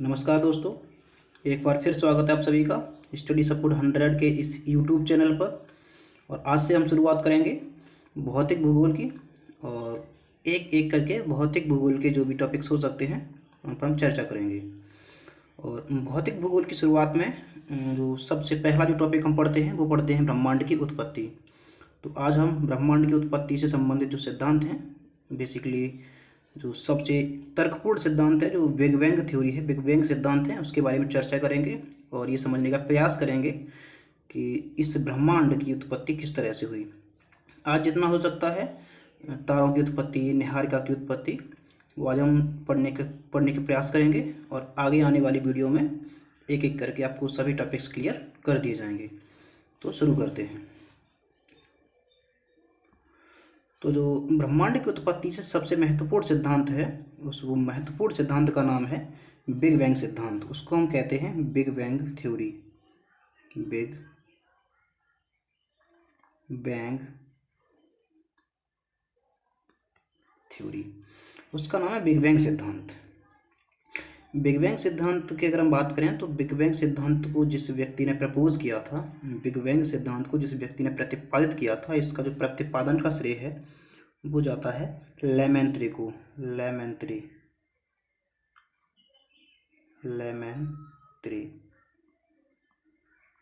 नमस्कार दोस्तों, एक बार फिर स्वागत है आप सभी का स्टडी सपोर्ट 100 के इस यूट्यूब चैनल पर। और आज से हम शुरुआत करेंगे भौतिक भूगोल की। और एक एक करके भौतिक भूगोल के जो भी टॉपिक्स हो सकते हैं उन पर हम चर्चा करेंगे। और भौतिक भूगोल की शुरुआत में जो सबसे पहला जो टॉपिक हम पढ़ते हैं वो पढ़ते हैं ब्रह्मांड की उत्पत्ति। तो आज हम ब्रह्मांड की उत्पत्ति से संबंधित जो सिद्धांत हैं, बेसिकली जो सबसे तर्कपूर्ण सिद्धांत है, जो बिग बैंग थ्योरी है, बिग बैंग सिद्धांत है, उसके बारे में चर्चा करेंगे और ये समझने का प्रयास करेंगे कि इस ब्रह्मांड की उत्पत्ति किस तरह से हुई। आज जितना हो सकता है तारों की उत्पत्ति, निहारिका की उत्पत्ति, वो आज हम पढ़ने के प्रयास करेंगे और आगे आने वाली वीडियो में एक एक करके आपको सभी टॉपिक्स क्लियर कर दिए जाएंगे। तो शुरू करते हैं। तो जो ब्रह्मांड की उत्पत्ति से सबसे महत्वपूर्ण सिद्धांत है, वो महत्वपूर्ण सिद्धांत का नाम है बिग बैंग सिद्धांत। उसको हम कहते हैं big bang theory. Big bang theory, उसका नाम है बिग बैंग सिद्धांत। बिग बैंग सिद्धांत की अगर हम बात करें तो बिग बैंग सिद्धांत को जिस व्यक्ति ने प्रपोज किया था, बिग बैंग सिद्धांत को जिस व्यक्ति ने प्रतिपादित किया था, इसका जो प्रतिपादन का श्रेय है वो जाता है लेमेंत्री को। लेमेंत्री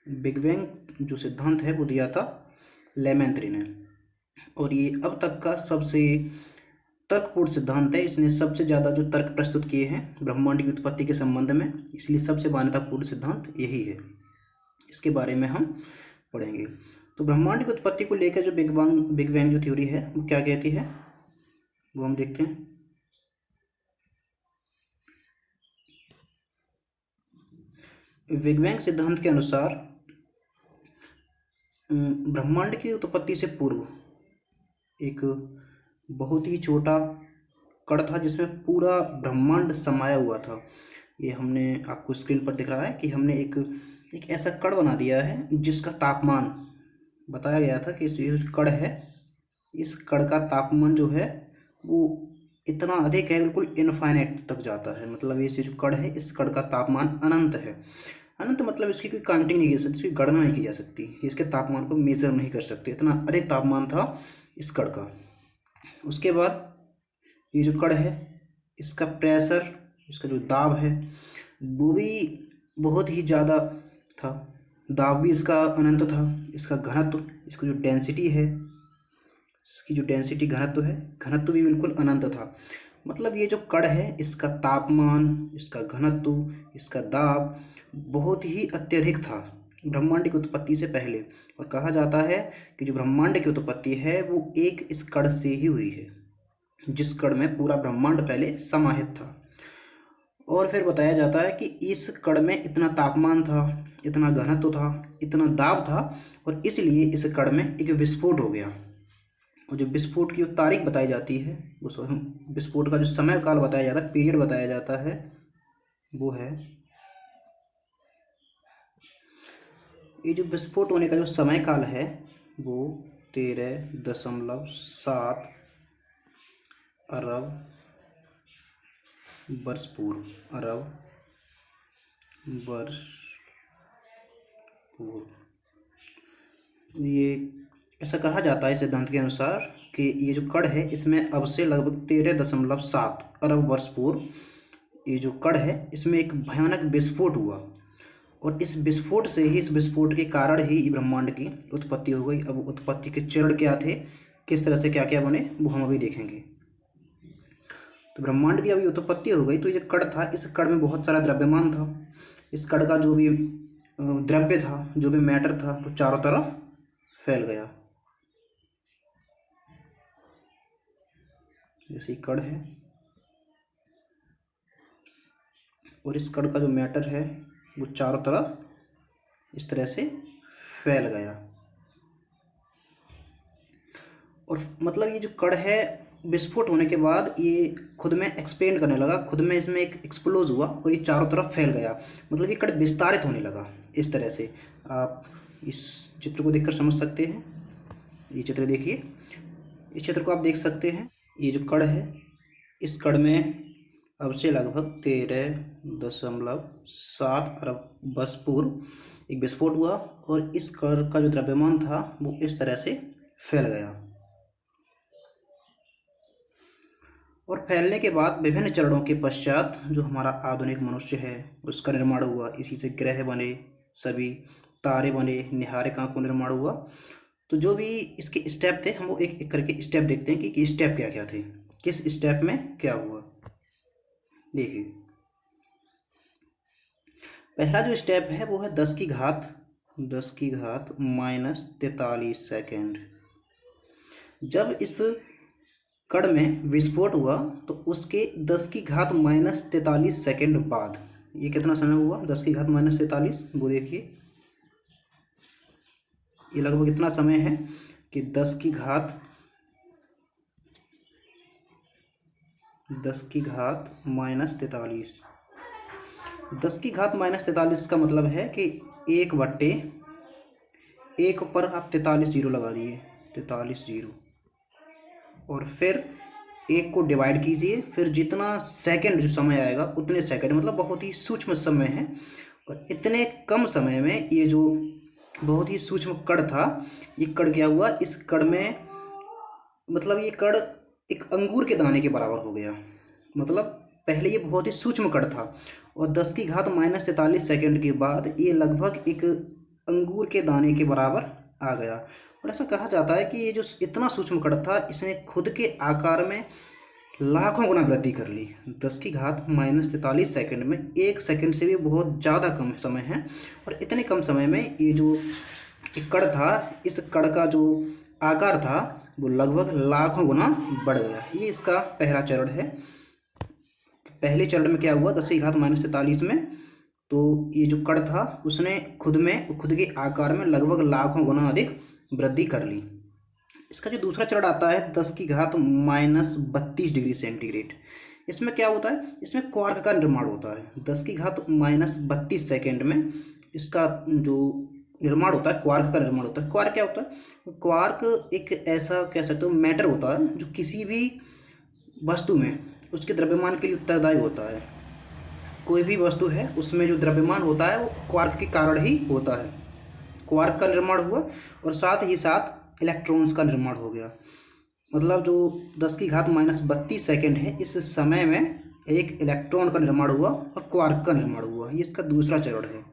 बिग बैंग जो सिद्धांत है वो दिया था लेमेंत्री ने। और ये अब तक का सबसे तर्कपूर्ण सिद्धांत है। इसने सबसे ज़्यादा जो तर्क प्रस्तुत किए हैं ब्रह्मांड की उत्पत्ति के संबंध में, इसलिए सबसे मान्यतापूर्ण सिद्धांत यही है। इसके बारे में हम पढ़ेंगे। तो ब्रह्मांड की उत्पत्ति को लेकर जो बिग बैंग जो थ्योरी है वो क्या कहती है वो हम देखते हैं। बिग बैंग सिद्धांत के अनुसार ब्रह्मांड की उत्पत्ति से पूर्व एक बहुत ही छोटा कण था जिसमें पूरा ब्रह्मांड समाया हुआ था। ये हमने आपको स्क्रीन पर दिख रहा है कि हमने एक ऐसा कण बना दिया है जिसका तापमान बताया गया था कि ये जो कण है, इस कण का तापमान जो है वो इतना अधिक है, बिल्कुल इनफाइनाइट तक जाता है। मतलब ये जो कण है, इस कण का तापमान अनंत है। अनंत मतलब इसकी कोई काउंटिंग नहीं की जा सकती, इसकी गणना नहीं की जा सकती, इसके तापमान को मेजर नहीं कर सकते, इतना अधिक तापमान था इस कण का। उसके बाद ये जो कण है, इसका प्रेशर, इसका जो दाब है वो भी बहुत ही ज़्यादा था। दाब भी इसका अनंत था। इसका घनत्व, इसका जो डेंसिटी है, इसकी जो डेंसिटी घनत्व है, घनत्व भी बिल्कुल अनंत था। मतलब ये जो कण है, इसका तापमान, इसका घनत्व, इसका दाब बहुत ही अत्यधिक था ब्रह्मांड की उत्पत्ति से पहले। और कहा जाता है कि जो ब्रह्मांड की उत्पत्ति है वो एक इस कण से ही हुई है, जिस कण में पूरा ब्रह्मांड पहले समाहित था। और फिर बताया जाता है कि इस कण में इतना तापमान था, इतना घनत्व था, इतना दाब था, और इसलिए इस कण में एक विस्फोट हो गया। और जो विस्फोट की तारीख बताई जाती है, उस विस्फोट का जो समय काल बताया जाता है, पीरियड बताया जाता है, वो है, ये जो विस्फोट होने का जो समय काल है वो 13.7 अरब वर्ष पूर्व, ये ऐसा कहा जाता है सिद्धांत के अनुसार कि ये जो कण है इसमें अब से लगभग 13.7 अरब वर्ष पूर्व ये जो कण है इसमें एक भयानक विस्फोट हुआ। और इस विस्फोट से ही, इस विस्फोट के कारण ही ब्रह्मांड की उत्पत्ति हो गई। अब उत्पत्ति के चरण क्या थे, किस तरह से क्या क्या बने, वो हम अभी देखेंगे। तो ब्रह्मांड की अभी उत्पत्ति हो गई। तो ये कण था, इस कण में बहुत सारा द्रव्यमान था। इस कण का जो भी द्रव्य था, जो भी मैटर था, वो चारों तरफ फैल गया। जैसे कण है और इस कण का जो मैटर है वो चारों तरफ इस तरह से फैल गया। और मतलब ये जो कण है, विस्फोट होने के बाद ये खुद में एक्सपेंड करने लगा, खुद में इसमें एक एक्सप्लोज हुआ और ये चारों तरफ फैल गया। मतलब ये कण विस्तारित होने लगा। इस तरह से आप इस चित्र को देखकर समझ सकते हैं। ये चित्र देखिए, इस चित्र को आप देख सकते हैं। ये जो कण है, इस कण में अब से लगभग 13.7 अरब वर्ष पूर्व एक विस्फोट हुआ और इस कण का जो द्रव्यमान था वो इस तरह से फैल गया। और फैलने के बाद विभिन्न चरणों के पश्चात जो हमारा आधुनिक मनुष्य है उसका निर्माण हुआ। इसी से ग्रह बने, सभी तारे बने, निहारिका का निर्माण हुआ। तो जो भी इसके स्टेप थे हम वो एक एक करके स्टेप देखते हैं कि स्टेप क्या क्या थे, किस स्टेप में क्या हुआ। देखिए, पहला जो स्टेप है वो है 10 की घात -43 सेकेंड। जब इस कण में विस्फोट हुआ तो उसके 10 की घात -43 सेकेंड बाद, ये कितना समय हुआ 10 की घात -43, वो देखिए ये लगभग इतना समय है कि 10 की घात -43। 10 की घात -43 का मतलब है कि 1/1 पर आप 43 जीरो लगा दिए, 43 जीरो, और फिर 1 को डिवाइड कीजिए, फिर जितना सेकंड जो समय आएगा उतने सेकंड, मतलब बहुत ही सूक्ष्म समय है। और इतने कम समय में ये जो बहुत ही सूक्ष्म कण था, ये कण क्या हुआ, इस कण में मतलब ये कण एक अंगूर के दाने के बराबर हो गया। मतलब पहले ये बहुत ही सूक्ष्म कण था और 10 की घात -43 सेकेंड के बाद ये लगभग एक अंगूर के दाने के बराबर आ गया। और ऐसा कहा जाता है कि ये जो इतना सूक्ष्म कण था इसने खुद के आकार में लाखों गुना वृद्धि कर ली। 10 की घात -43 सेकेंड में 1 सेकेंड से भी बहुत ज़्यादा कम समय है, और इतने कम समय में ये जो एक कण था, इस कण का जो आकार था वो लगभग लाखों गुना बढ़ गया। ये इसका पहला चरण है। पहले चरण में क्या हुआ, 10 की घात -43 में, तो ये जो कण था उसने खुद के आकार में लगभग लाखों गुना अधिक वृद्धि कर ली। इसका जो दूसरा चरण आता है 10 की घात -32 डिग्री सेंटीग्रेड। इसमें क्या होता है, इसमें क्वार्क का निर्माण होता है। 10 की घात -32 सेकेंड में इसका जो निर्माण होता है, क्वार्क का निर्माण होता है। क्वार्क क्या होता है, क्वार्क एक ऐसा कह सकते हो मैटर होता है जो किसी भी वस्तु में उसके द्रव्यमान के लिए उत्तरदायी होता है। कोई भी वस्तु है उसमें जो द्रव्यमान होता है वो क्वार्क के कारण ही होता है। क्वार्क का निर्माण हुआ और साथ ही साथ इलेक्ट्रॉन्स का निर्माण हो गया। मतलब जो 10 की घात -32 सेकेंड है, इस समय में एक इलेक्ट्रॉन का निर्माण हुआ और क्वार्क का निर्माण हुआ। ये इसका दूसरा चरण है।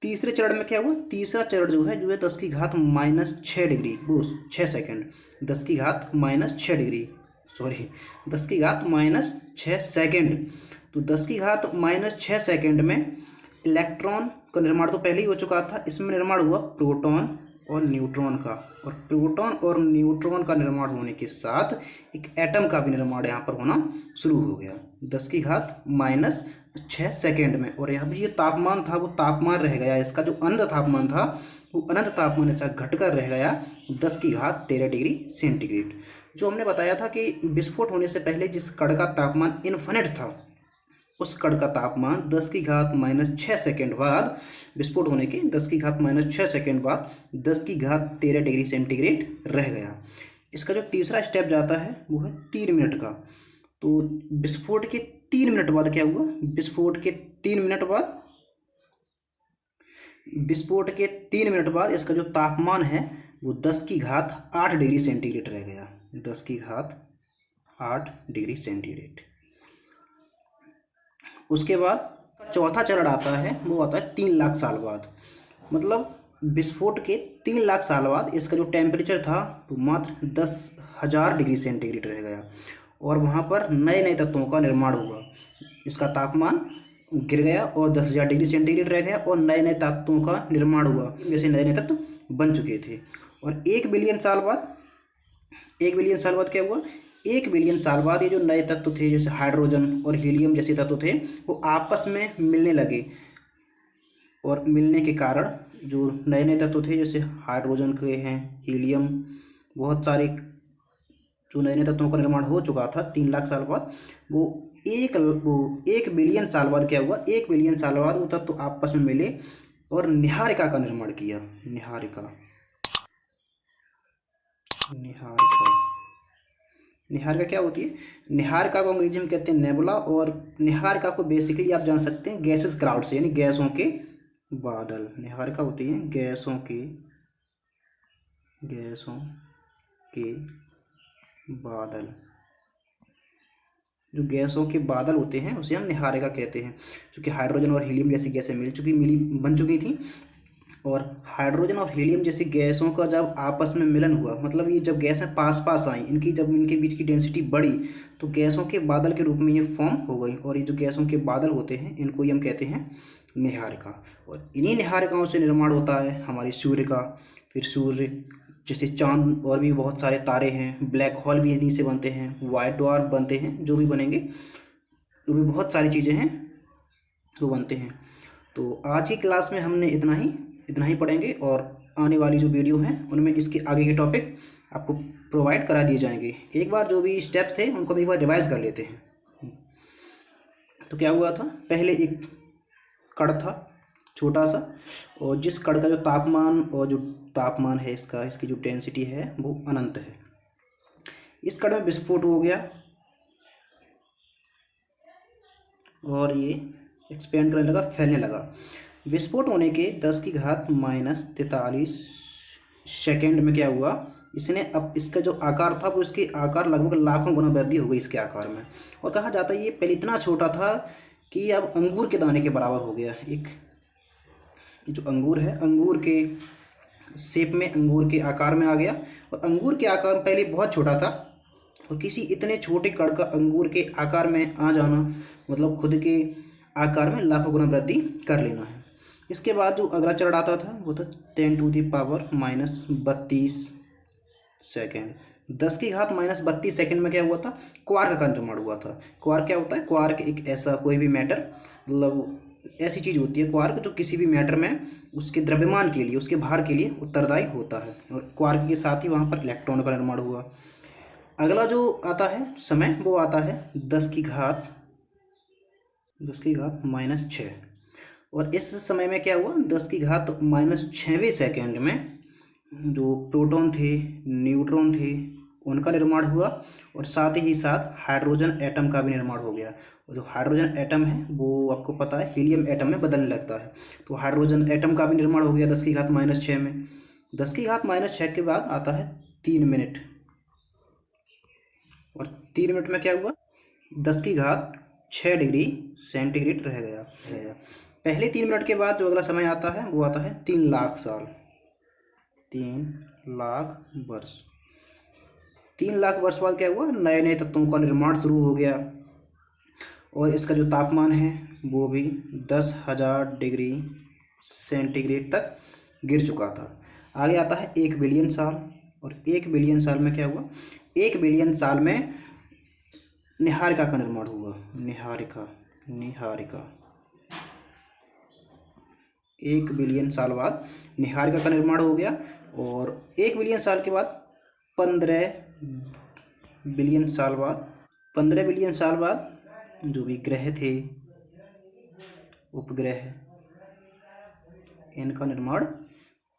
तीसरे चरण में क्या हुआ, तीसरा चरण जो है 10 की घात -6 डिग्री, वो 6 सेकेंड, 10 की घात -6 डिग्री, सॉरी 10 की घात -6 सेकेंड। तो 10 की घात -6 सेकेंड में इलेक्ट्रॉन का निर्माण तो पहले ही हो चुका था। इसमें निर्माण हुआ प्रोटॉन और न्यूट्रॉन का, और प्रोटॉन और न्यूट्रॉन का निर्माण होने के साथ एक एटम का भी निर्माण यहाँ पर होना शुरू हो गया 10 की घात -6 सेकेंड में। और यहाँ पर ये तापमान था वो तापमान रह गया, इसका जो अनंत तापमान था वो अनंत तापमान ऐसा घटकर रह गया 10 की घात 13 डिग्री सेंटीग्रेड। जो हमने बताया था कि विस्फोट होने से पहले जिस कण का तापमान इन्फिनिट था, उस कण का तापमान 10 की घात -6 सेकेंड बाद, विस्फोट होने के 10 की घात -6 सेकेंड बाद 10 की घात 13 डिग्री सेंटीग्रेड रह गया। इसका जो तीसरा स्टेप जाता है वो है 3 मिनट का। तो विस्फोट के 3 मिनट बाद क्या हुआ, विस्फोट के 3 मिनट बाद इसका जो तापमान है वो 10 की घात 8 डिग्री सेंटीग्रेड रह गया, 10 की घात 8 डिग्री सेंटीग्रेड। उसके बाद चौथा चरण आता है, वो आता है 3 लाख साल बाद। मतलब विस्फोट के 3 लाख साल बाद इसका जो टेम्परेचर था वो मात्र 10,000 डिग्री सेंटीग्रेड रह गया, और वहाँ पर नए नए तत्वों का निर्माण हुआ। इसका तापमान गिर गया और 10,000 डिग्री सेंटीग्रेड रह गया, और नए नए तत्वों का निर्माण हुआ, जैसे नए नए तत्व बन चुके थे। और 1 बिलियन साल बाद क्या हुआ, 1 बिलियन साल बाद ये जो नए तत्व थे जैसे हाइड्रोजन और हीलियम जैसे तत्व थे वो आपस में मिलने लगे, और मिलने के कारण जो नए नए तत्व थे जैसे हाइड्रोजन के हैं, हीलियम, बहुत सारे जो नए नए तत्वों का निर्माण हो चुका था 3 लाख साल बाद, वो 1 बिलियन साल बाद क्या हुआ, 1 बिलियन साल बाद वो तत्व आपस में मिले और निहारिका का निर्माण किया। निहारिका निहारिका क्या होती है? निहारिका को अंग्रेजी में कहते हैं नेबुला, और निहारिका को बेसिकली आप जान सकते हैं गैसेस क्लाउड से, यानी गैसों के बादल। निहारिका होती है गैसों के बादल। जो गैसों के बादल होते हैं उसे हम निहारिका कहते हैं, क्योंकि हाइड्रोजन और हीलियम जैसी गैसें बन चुकी थी, और हाइड्रोजन और हीलियम जैसी गैसों का जब आपस में मिलन हुआ, मतलब ये जब गैसें पास पास आई, जब इनके बीच की डेंसिटी बढ़ी, तो गैसों के बादल के रूप में ये फॉर्म हो गई, और ये जो गैसों के बादल होते हैं इनको ही हम कहते हैं निहारिका। और इन्हीं निहारिकाओं से निर्माण होता है हमारे सूर्य का। फिर सूर्य जैसे चांद और भी बहुत सारे तारे हैं, ब्लैक होल भी इन्हीं से बनते हैं, वाइट ड्वार्फ बनते हैं, जो भी बनेंगे, जो भी बहुत सारी चीज़ें हैं वो बनते हैं। तो आज की क्लास में हमने इतना ही पढ़ेंगे, और आने वाली जो वीडियो हैं उनमें इसके आगे के टॉपिक आपको प्रोवाइड करा दिए जाएंगे। एक बार जो भी स्टेप्स थे उनको हम एक बार रिवाइज कर लेते हैं। तो क्या हुआ था, पहले एक कण था छोटा सा, और जिस कण का जो तापमान है इसकी जो डेंसिटी है वो अनंत है। इस कण में विस्फोट हो गया और ये एक्सपेंड करने लगा, फैलने लगा। विस्फोट होने के 10⁻43 सेकेंड में क्या हुआ, इसने अब इसका जो आकार था वो इसके आकार लगभग लाखों गुना वृद्धि हो गई इसके आकार में। और कहा जाता है ये पहले इतना छोटा था कि अब अंगूर के दाने के बराबर हो गया। एक जो अंगूर है, अंगूर के शेप में, अंगूर के आकार में आ गया, और अंगूर के आकार में पहले बहुत छोटा था, और किसी इतने छोटे कण का अंगूर के आकार में आ जाना मतलब खुद के आकार में लाखों गुना वृद्धि कर लेना है। इसके बाद जो अगला चरण आता था वो था 10⁻32 सेकेंड। 10⁻32 सेकेंड में क्या हुआ था, क्वार्क का निर्माण हुआ था। क्वार्क क्या होता है? क्वार्क एक ऐसा कोई भी मैटर, मतलब ऐसी चीज़ होती है क्वार्क जो किसी भी मैटर में उसके द्रव्यमान के लिए, उसके भार के लिए उत्तरदायी होता है, और क्वार्क के साथ ही वहाँ पर इलेक्ट्रॉन का निर्माण हुआ। अगला जो आता है समय वो आता है 10⁻⁻6, और इस समय में क्या हुआ, 10⁻⁻6वें सेकेंड में जो प्रोटॉन थे, न्यूट्रॉन थे, उनका निर्माण हुआ, और साथ ही साथ हाइड्रोजन एटम का भी निर्माण हो गया। और जो हाइड्रोजन एटम है वो आपको पता है हीलियम एटम में बदलने लगता है, तो हाइड्रोजन एटम का भी निर्माण हो गया 10⁻⁻6 में। 10⁻⁻6 के बाद आता है 3 मिनट, और 3 मिनट में क्या हुआ, 10⁻6 डिग्री सेंटीग्रेड रह गया। पहले 3 मिनट के बाद जो अगला समय आता है वो आता है 3 लाख साल, 3 लाख वर्ष। 3 लाख वर्ष बाद क्या हुआ, नए नए तत्वों का निर्माण शुरू हो गया, और इसका जो तापमान है वो भी 10,000 डिग्री सेंटीग्रेड तक गिर चुका था। आगे आता है 1 बिलियन साल, और 1 बिलियन साल में क्या हुआ, 1 बिलियन साल में निहारिका का निर्माण हुआ। निहारिका 1 बिलियन साल बाद निहारिका का निर्माण हो गया, और 1 बिलियन साल के बाद 15 बिलियन साल बाद जो भी ग्रह थे, उपग्रह, इनका निर्माण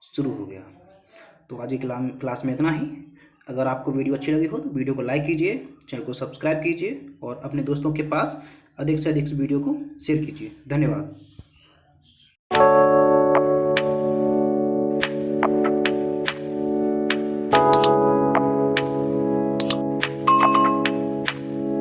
शुरू हो गया। तो आज की क्लास में इतना ही। अगर आपको वीडियो अच्छी लगी हो तो वीडियो को लाइक कीजिए, चैनल को सब्सक्राइब कीजिए, और अपने दोस्तों के पास अधिक से अधिक वीडियो को शेयर कीजिए। धन्यवाद।